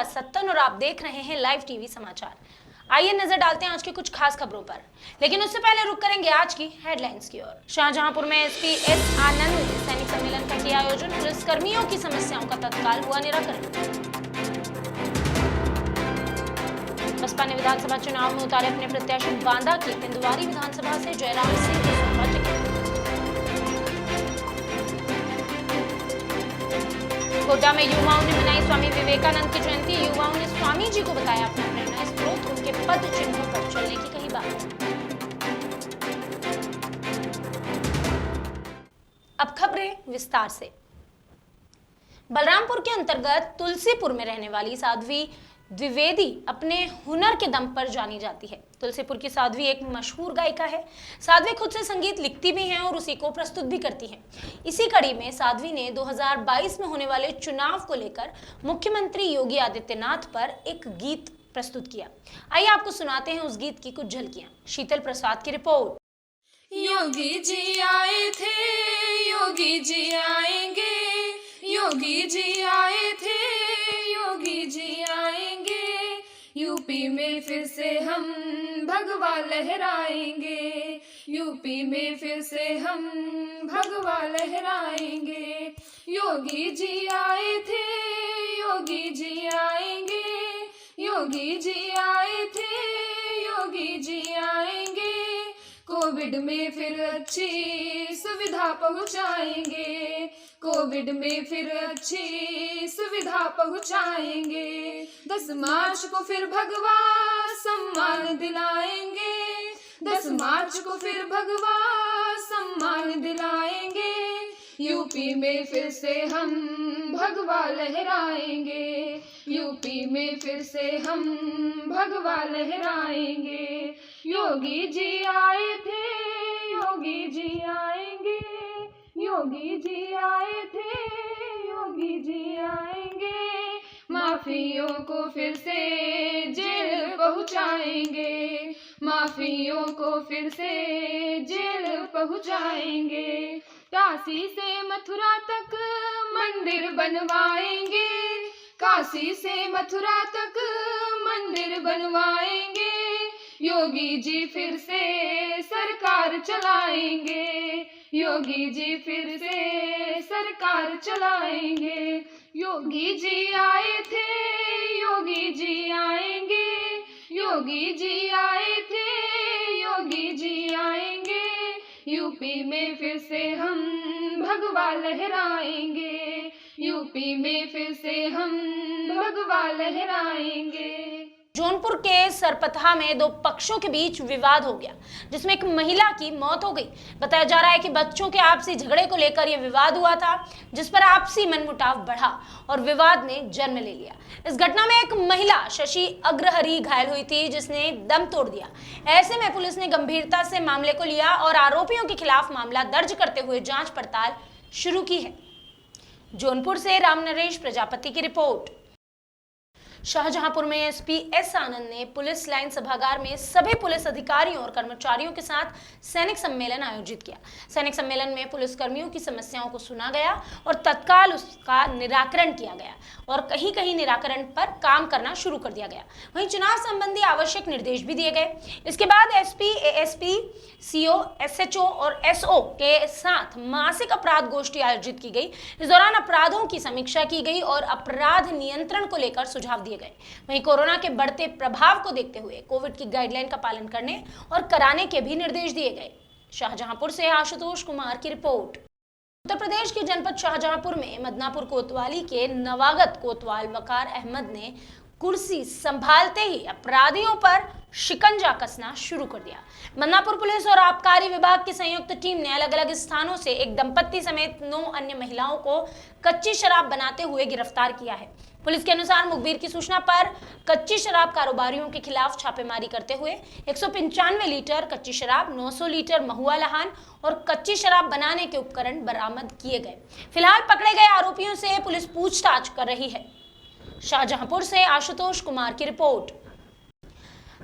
मेरा सत्तन और आप देख रहे हैं लाइव टीवी समाचार। आइए नजर डालते हैं आज की कुछ खास खबरों पर, लेकिन उससे पहले रुक करेंगे आज की हेडलाइंस की ओर। शाहजहांपुर में एसपी एस आनंद ने सैनिक सम्मेलन का किया आयोजन, पुलिस कर्मियों की समस्याओं का तत्काल हुआ निराकरण। बसपा ने विधानसभा चुनाव में उतारे अपने प्रत्याशी बांदा की पिंदवारी विधानसभा से जयराम सिंह को सौंपा टिकट। कोटा में युवाओं ने मनाई स्वामी विवेकानंद की जयंती, युवाओं ने स्वामी जी को बताया अपना प्रेरणा स्रोत, उनके पद चिन्हों पर चलने की कही बात। अब खबरें विस्तार से। बलरामपुर के अंतर्गत तुलसीपुर में रहने वाली साध्वी द्विवेदी अपने हुनर के दम पर जानी जाती है। तुलसीपुर की साध्वी एक मशहूर गायिका है। साध्वी खुद से संगीत लिखती भी हैं और उसी को प्रस्तुत भी करती हैं। इसी कड़ी में साध्वी ने 2022 में होने वाले चुनाव को लेकर मुख्यमंत्री योगी आदित्यनाथ पर एक गीत प्रस्तुत किया। आइए आपको सुनाते हैं उस गीत की कुछ झलकियां। शीतल प्रसाद की रिपोर्ट। योगी जी आए थे, योगी जी आएंगे, योगी जी आए थे, योगी जी आएंगे, यूपी में फिर से हम भगवा लहराएंगे, यूपी में फिर से हम भगवा लहराएंगे। योगी जी आए थे, योगी जी आएंगे, योगी जी आए थे, योगी जी आएंगे, कोविड में फिर अच्छी सुविधा पहुंचाएंगे, कोविड में फिर अच्छी सुविधा पहुंचाएंगे। 10 मार्च को फिर भगवा सम्मान दिलाएंगे, 10 मार्च को फिर भगवा सम्मान दिलाएंगे, यूपी में फिर से हम भगवा लहराएंगे, यूपी में फिर से हम भगवा लहराएंगे। योगी जी आए थे, योगी जी आएंगे, योगी जी आए थे, योगी जी आएंगे, माफियों को फिर से जेल पहुंचाएंगे, माफियों को फिर से जेल पहुंचाएंगे। काशी से मथुरा तक मंदिर बनवाएंगे, काशी से मथुरा तक मंदिर बनवाएंगे, योगी जी फिर से सरकार चलाएंगे, योगी जी फिर से सरकार चलाएंगे। योगी जी आए थे, योगी जी आएंगे, योगी जी आए थे, योगी जी आएंगे, यूपी में फिर से हम भगवा लहराएंगे, यूपी में फिर से हम भगवा लहराएंगे। जौनपुर के सरपतहा में 2 पक्षों के बीच विवाद हो गया, जिसमें एक महिला की मौत हो गई। बताया जा रहा है कि बच्चों के आपसी झगड़े को लेकर यह विवाद हुआ था, जिस पर आपसी मनमुटाव बढ़ा और विवाद ने जन्म ले लिया। इस घटना में एक महिला शशि अग्रहरी घायल हुई थी, जिसने दम तोड़ दिया। ऐसे में पुलिस ने गंभीरता से मामले को लिया और आरोपियों के खिलाफ मामला दर्ज करते हुए जांच पड़ताल शुरू की है। जौनपुर से राम नरेश प्रजापति की रिपोर्ट। शाहजहांपुर में एसपी एस आनंद ने पुलिस लाइन सभागार में सभी पुलिस अधिकारियों और कर्मचारियों के साथ सैनिक सम्मेलन आयोजित किया। सैनिक सम्मेलन में पुलिस कर्मियों की समस्याओं को सुना गया और तत्काल उसका निराकरण किया गया और कहीं कहीं निराकरण पर काम करना शुरू कर दिया गया। वहीं चुनाव संबंधी आवश्यक निर्देश भी दिए गए। इसके बाद एसपी, एएसपी, सीओ, एसएचओ और एसओ के साथ मासिक अपराध गोष्ठी आयोजित की गई। इस दौरान अपराधों की समीक्षा की गई और अपराध नियंत्रण को लेकर सुझाव दिए गए। वहीं कोरोना के बढ़ते प्रभाव को देखते हुए कोविड की गाइडलाइन का पालन करने और कराने के भी निर्देश दिए गए। शाहजहांपुर से आशुतोष कुमार की रिपोर्ट। उत्तर प्रदेश के जनपद शाहजहांपुर में मदनापुर कोतवाली के नवागत कोतवाल वकार अहमद ने कुर्सी संभालते ही अपराधियों पर शिकंजा कसना शुरू कर दिया। मदनापुर पुलिस और आबकारी विभाग की संयुक्त टीम ने अलग अलग स्थानों से एक दंपत्ति समेत 9 अन्य महिलाओं को कच्ची शराब बनाते हुए गिरफ्तार किया है। पुलिस के अनुसार मुखबिर की सूचना पर कच्ची शराब कारोबारियों के खिलाफ छापेमारी करते हुए 195 लीटर कच्ची शराब, 900 लीटर महुआ लहान और कच्ची शराब बनाने के उपकरण बरामद किए गए। फिलहाल पकड़े गए आरोपियों से पुलिस पूछताछ कर रही है। शाहजहांपुर से आशुतोष कुमार की रिपोर्ट।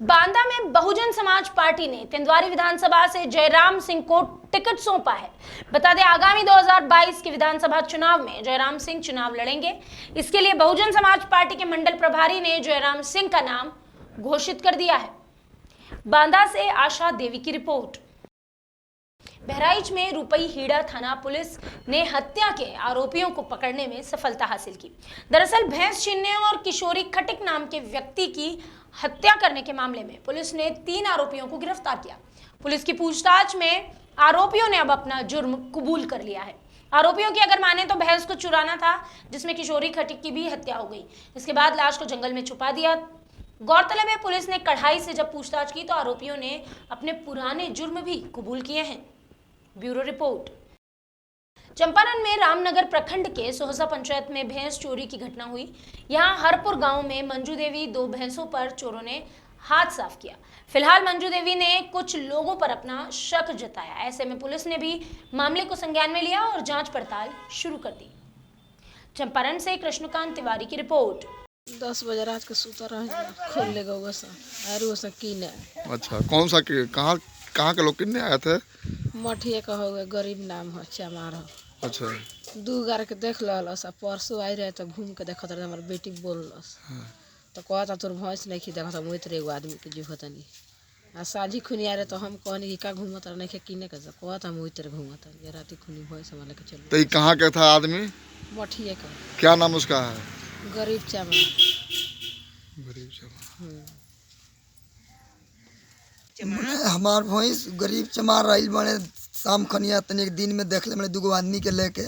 बांदा में बहुजन समाज पार्टी ने तेंदुआरी विधानसभा से जयराम सिंह को टिकट सौंपा है। बता दें, आगामी 2022 के विधानसभा चुनाव में जयराम सिंह चुनाव लड़ेंगे। इसके लिए बहुजन समाज पार्टी के मंडल प्रभारी ने जयराम सिंह का नाम घोषित कर दिया है। बांदा से आशा देवी की रिपोर्ट। बहराइच में रुपई हीड़ा थाना पुलिस ने हत्या के आरोपियों को पकड़ने में सफलता हासिल की। दरअसल भैंस छीनने और किशोरी खटिक नाम के व्यक्ति की हत्या करने के मामले में पुलिस ने 3 आरोपियों को गिरफ्तार किया। पुलिस की पूछताछ में आरोपियों ने अब अपना जुर्म कबूल कर लिया है। आरोपियों की अगर माने तो भैंस को चुराना था, जिसमें किशोरी खटिक की भी हत्या हो गई। इसके बाद लाश को जंगल में छुपा दिया। गौरतलब है, पुलिस ने कढ़ाई से जब पूछताछ की तो आरोपियों ने अपने पुराने जुर्म भी कबूल किए हैं। Bureau report. चंपारण में रामनगर प्रखंड के सोहसा पंचायत में भैंस चोरी की घटना हुई। यहां हरपुर गांव में मंजू देवी 2 भैंसों पर चोरों ने हाथ साफ किया। फिलहाल मंजू देवी ने कुछ लोगों पर अपना शक जताया। ऐसे में पुलिस ने भी मामले को संज्ञान में लिया और जांच पड़ताल शुरू कर दी। चंपारण से कृष्णकांत तिवारी की रिपोर्ट। 10 बजे रात के सुता रहे खोल ले गो आरू कीने। अच्छा, कौन सा कहाँ के लोग किन्ने आए थे? मठिए का हो गए, गरीब नाम हो, चमार हो। अच्छा, 2 गार के देख लस। परसों आई रहे तो घूम के देखत रहे, हमारे बेटी बोलस तो कहता तोर भैंस नहीं खी देखा मोत रे एगो आदमी के जीव तनी आ साझी खुनी आ रहे तो हम कहनी कि का घूमत रहे नहीं किने के कहता मोत रे घूमत ये राती खुनी भैंस हमारे के चल। तो ये कहाँ का था आदमी? मठिए का। क्या नाम उसका है? गरीब चमार। गरीब चमार। हमार भैंस गरीब चमार रही बने शाम खनिया तनिक दिन में देख ले मैंने 2 आदमी के लेके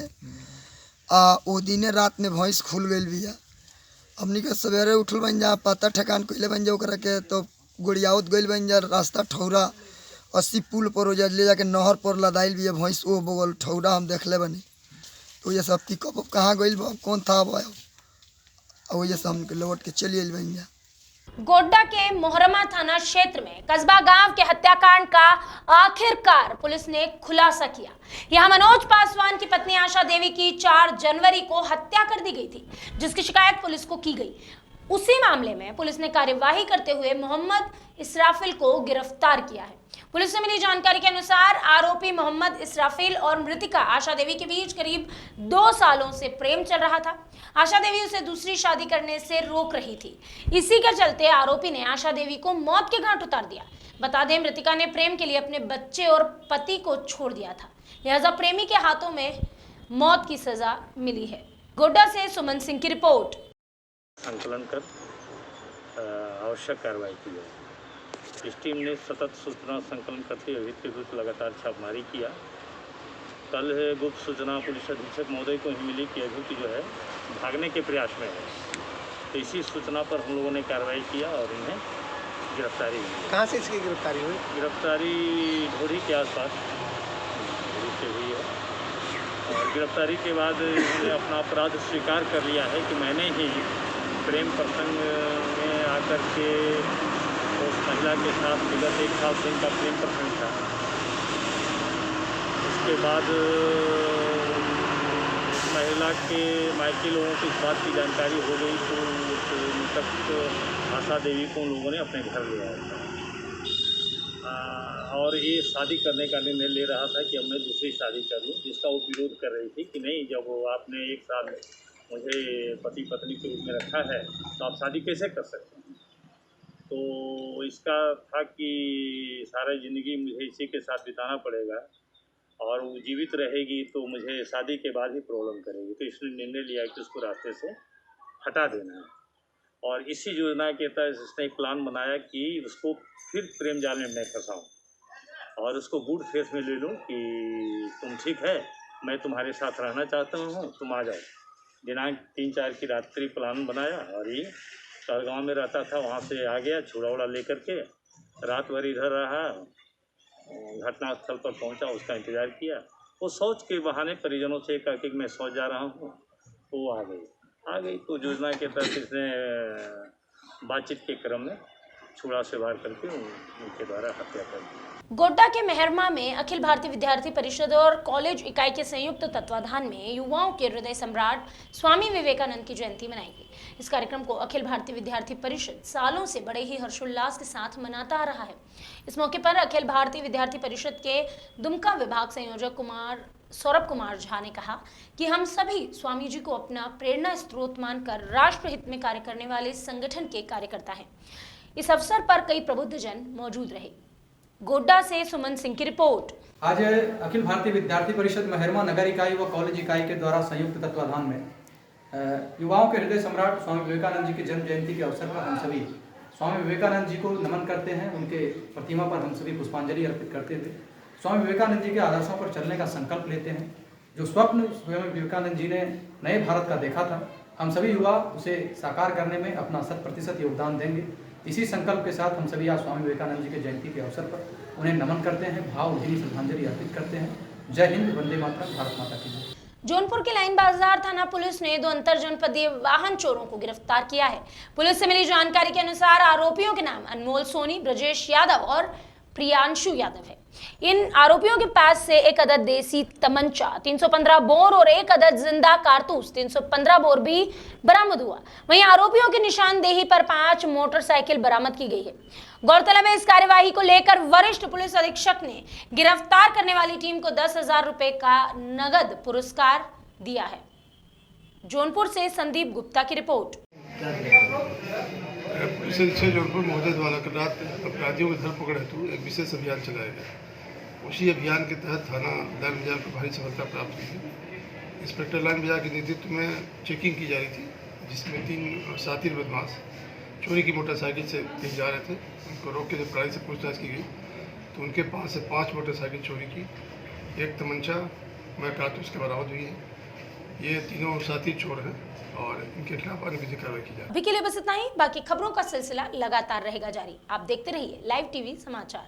ओ दिने रात में भैंस खुल गई बिया। हमनी के सवेरे उठल बन जा पता ठेकान कोइले बन जा ओकरा के तो गुड़ियाउत गइल बन जा रास्ता ठौरा 80 पुल पर हो जा ले जाके नहर पर लदाइल बिया भैंस ओ बगल ठौरा हम देख ले बनी। तो ये सब पिकअप कहाँ गइल कौन था अब ये सब हम लौट के चली आइल बन जा। गोड्डा के मोहरमा थाना क्षेत्र में कस्बा गांव के हत्याकांड का आखिरकार पुलिस ने खुलासा किया। यहां मनोज पासवान की पत्नी आशा देवी की 4 जनवरी को हत्या कर दी गई थी, जिसकी शिकायत पुलिस को की गई। उसी मामले में पुलिस ने कार्यवाही करते हुए मोहम्मद इसराफिल को गिरफ्तार किया है। पुलिस से मिली जानकारी के अनुसार आरोपी मोहम्मद इसराफिल और मृतिका आशा देवी के बीच करीब 2 सालों से प्रेम चल रहा था। आशा देवी उसे दूसरी शादी करने से रोक रही थी। इसी के चलते आरोपी ने आशा देवी को मौत के घाट उतार दिया। बता दें, मृतिका ने प्रेम के लिए अपने बच्चे और पति को छोड़ दिया था, लिहाजा प्रेमी के हाथों में मौत की सजा मिली है। गोड्डा से सुमन सिंह की रिपोर्ट। संकलन कर आवश्यक कार्रवाई की है। इस टीम ने सतत सूचना संकलन करते हुए के विरुद्ध लगातार छापेमारी किया। कल गुप्त सूचना पुलिस अधीक्षक महोदय को ही मिली कि अभियुक्त जो है भागने के प्रयास में है। तो इसी सूचना पर हम लोगों ने कार्रवाई किया और इन्हें गिरफ्तारी हुई। कहाँ से इसकी गिरफ्तारी हुई? गिरफ्तारी ढोरी के आसपास ढोरी से हुई है और गिरफ्तारी के बाद इन्होंने अपना अपराध स्वीकार कर लिया है कि मैंने ही प्रेम प्रसंग में आकर के उस महिला के साथ विगत 1 साल से इनका प्रेम प्रसंग था। इसके बाद महिला के मायके लोगों को इस बात की जानकारी हो गई तो उस मृतक आशा देवी को उन लोगों ने अपने घर ले आया था और ये शादी करने का निर्णय ले रहा था कि अब मैं दूसरी शादी कर लूँ, जिसका वो विरोध कर रही थी कि नहीं, जब आपने 1 साल मुझे पति पत्नी के रूप में रखा है तो आप शादी कैसे कर सकते हैं। तो इसका था कि सारा ज़िंदगी मुझे इसी के साथ बिताना पड़ेगा और वो जीवित रहेगी तो मुझे शादी के बाद ही प्रॉब्लम करेगी। तो इसने निर्णय लिया कि उसको रास्ते से हटा देना है और इसी योजना के तहत इसने एक प्लान बनाया कि उसको फिर प्रेम जाल में मैं फंसाऊँ और उसको गुड फेस में ले लूँ कि तुम ठीक है, मैं तुम्हारे साथ रहना चाहता हूँ, तुम आ जाओ। दिनांक 3-4 की रात्रि प्लान बनाया और ये गाँव में रहता था, वहाँ से आ गया छुड़ा उड़ा लेकर के, रात भर इधर रहा, घटनास्थल पर पहुँचा, उसका इंतज़ार किया। वो शौच के बहाने परिजनों से कहा कि मैं शौच जा रहा हूँ, तो वो आ गई। तो योजना के तहत इसने बातचीत के क्रम में छुड़ा से वार करके उनके द्वारा हत्या कर दी। गोड्डा के मेहरमा में अखिल भारतीय विद्यार्थी परिषद और कॉलेज इकाई के संयुक्त तत्वाधान में युवाओं के हृदय सम्राट स्वामी विवेकानंद की जयंती मनाई गई। इस कार्यक्रम को अखिल भारतीय विद्यार्थी परिषद सालों से बड़े ही हर्षोल्लास के साथ मनाता आ रहा है। इस मौके पर अखिल भारतीय विद्यार्थी परिषद के दुमका विभाग संयोजक सौरभ कुमार झा ने कहा कि हम सभी स्वामी जी को अपना प्रेरणा स्रोत मानकर राष्ट्र हित में कार्य करने वाले संगठन के कार्यकर्ता हैं। इस अवसर पर कई प्रबुद्ध जन मौजूद रहे। गोड्डा से सुमन सिंह की रिपोर्ट। आज अखिल भारतीय विद्यार्थी परिषद मेहरमा नगर इकाई व कॉलेज इकाई के द्वारा संयुक्त तत्वाधान में युवाओं के हृदय सम्राट स्वामी विवेकानंद जी की जन्म जयंती के अवसर पर हम सभी स्वामी विवेकानंद जी को नमन करते हैं। उनके प्रतिमा पर हम सभी पुष्पांजलि अर्पित करते हुए स्वामी विवेकानंद जी के आदर्शों पर चलने का संकल्प लेते हैं। जो स्वप्न स्वामी विवेकानंद जी ने नए भारत का देखा था, हम सभी युवा उसे साकार करने में अपना 100% योगदान देंगे। इसी संकल्प के साथ हम सभी आज स्वामी विवेकानंद जी के जयंती के अवसर पर उन्हें नमन करते हैं, भावभीनी श्रद्धांजलि अर्पित करते हैं। जय हिंद, वंदे मातरम, भारत माता की जय। जौनपुर के लाइन बाजार थाना पुलिस ने 2 अंतर जनपदीय वाहन चोरों को गिरफ्तार किया है। पुलिस से मिली जानकारी के अनुसार आरोपियों के नाम अनमोल सोनी, ब्रजेश यादव और प्रियांशु यादव है। इन आरोपियों के पास से एक अदद देसी तमंचा, 315 बोर और एक अदद जिंदा कारतूस 315 बोर भी बरामद हुआ। वहीं आरोपियों की निशानदेही पर 5 मोटरसाइकिल बरामद की गई है। गौरतलब है, इस कार्यवाही को लेकर वरिष्ठ पुलिस अधीक्षक ने गिरफ्तार करने वाली टीम को 10,000 रुपए का नगद पुरस्कार दिया है। जौनपुर से संदीप गुप्ता की रिपोर्ट। पुलिस अधीक्षक जौनपुर महोदय द्वारा कल रात अपराधियों की धरपकड़ हेतु एक विशेष अभियान चलाया गया। उसी अभियान के तहत थाना लाइन बाजार को भारी सफलता प्राप्त हुई है। इंस्पेक्टर लाइन बाजार के नेतृत्व में चेकिंग की जा रही थी, जिसमें 3 शातिर बदमाश चोरी की मोटरसाइकिल से कहीं जा रहे थे। उनको रोक के जब कड़ाई से पूछताछ की गई तो उनके पास से 5 मोटरसाइकिल चोरी की, 1 तमंचा व कारतूस के बरामद हुई है। ये तीनों साथी चोर हैं और इनके खिलाफ अन्य विधिक कार्रवाई की जाए। अभी के लिए बस इतना ही। बाकी खबरों का सिलसिला लगातार रहेगा जारी। आप देखते रहिए लाइव टीवी समाचार।